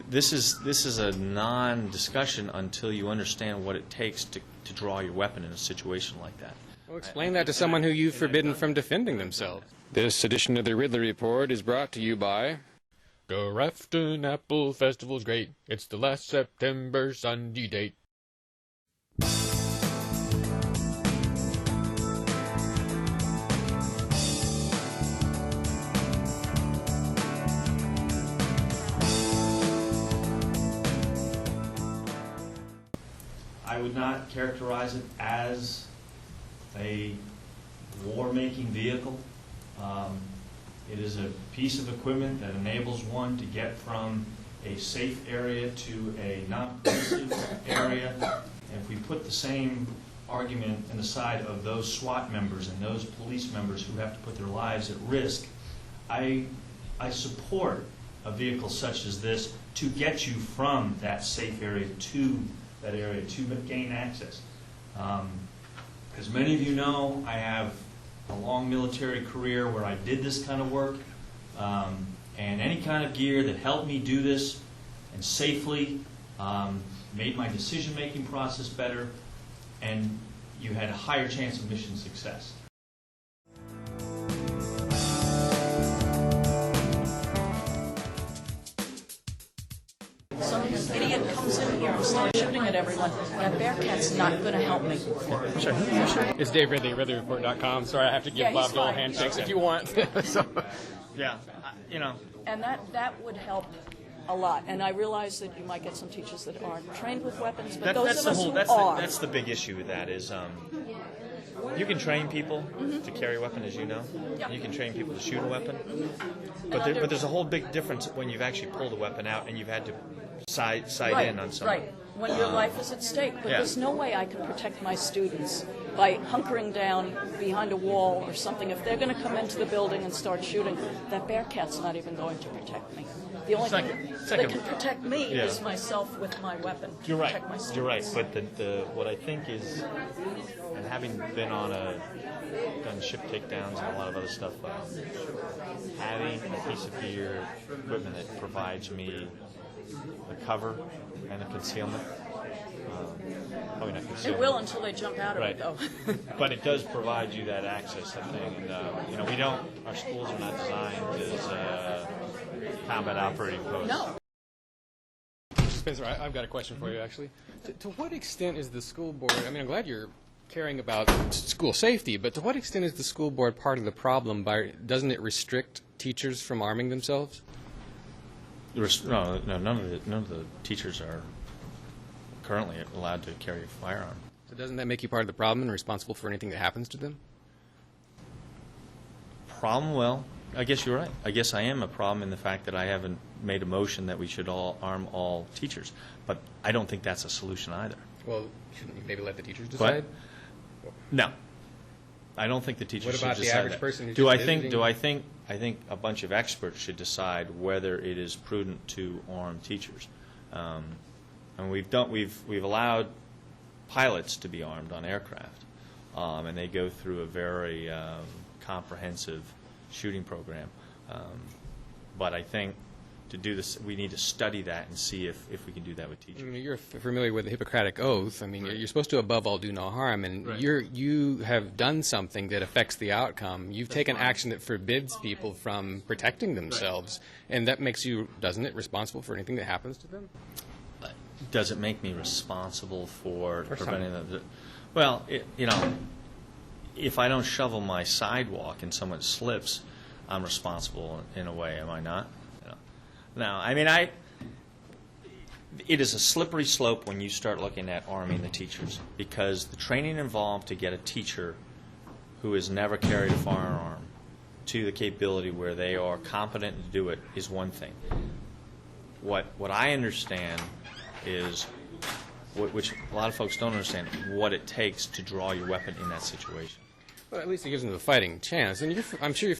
This is a non-discussion until you understand what it takes to draw your weapon in a situation like that. Well, explain that to someone who you've forbidden from defending themselves. This edition of the Ridley Report is brought to you by Grafton Apple Festival's great. It's the last September Sunday date. I would not characterize it as a war-making vehicle. It is a piece of equipment that enables one to get from a safe area to a non-permissive area. And if we put the same argument in the side of those SWAT members and those police members who have to put their lives at risk, I support a vehicle such as this to get you from that safe area to that area to gain access. As many of you know, I have a long military career where I did this kind of work, and any kind of gear that helped me do this and safely made my decision-making process better, and you had a higher chance of mission success. Some idiot comes in here and starts shooting at everyone. That Bearcat's not going to help me. Sure. It's Dave Ridley, RidleyReport.com. Sorry, I have to give Yeah, Bob he's Dole fine. handshakes if you want. So, Yeah, you know. And that would help a lot. And I realize that you might get some teachers that aren't trained with weapons, but those of us who are. That's the big issue with that is you can train people to carry a weapon, as you know. Yeah. You can train people to shoot a weapon. But there's a whole big difference when you've actually pulled a weapon out and you've had to sight right, in on someone. Right, when your life is at stake. But Yeah. there's no way I can protect my students by hunkering down behind a wall or something. If they're going to come into the building and start shooting, that Bearcat's not even going to protect me. The only thing that can protect me is myself with my weapon. You're right. Protect my students. You're right. But what I think is, and having been done ship takedowns and a lot of other stuff, having a piece of gear, equipment that provides me the cover and the concealment. Probably not concealment. It will until they jump out of Right. it, though. But it does provide you that access, I think. And our schools are not designed as combat operating posts. No. Spencer, I've got a question for you, actually. To what extent is the school board, I mean, I'm glad you're caring about school safety, but to what extent is the school board part of the problem? Doesn't it restrict teachers from arming themselves? No, none of the teachers are currently allowed to carry a firearm. So doesn't that make you part of the problem and responsible for anything that happens to them? Problem? Well, I guess you're right. I guess I am a problem in the fact that I haven't made a motion that we should all arm all teachers. But I don't think that's a solution either. Well, shouldn't you maybe let the teachers decide? No. I don't think the teachers What about should the decide average that. person who's Do just I think? visiting? Do I think? I think a bunch of experts should decide whether it is prudent to arm teachers. And we've allowed pilots to be armed on aircraft, and they go through a very comprehensive shooting program. But I think to do this, we need to study that and see if we can do that with I teachers. mean, you're familiar with the Hippocratic Oath. I mean, you're supposed to, above all, do no harm, and Right. you have done something that affects the outcome. You've taken action that forbids people from protecting themselves, and that makes you, doesn't it, responsible for anything that happens to them? Does it make me responsible for For preventing them? Well, if I don't shovel my sidewalk and someone slips, I'm responsible in a way, am I not? No, I mean, it is a slippery slope when you start looking at arming the teachers, because the training involved to get a teacher who has never carried a firearm to the capability where they are competent to do it is one thing. What I understand is, which a lot of folks don't understand, what it takes to draw your weapon in that situation. Well, at least it gives them a fighting chance. And I'm sure you're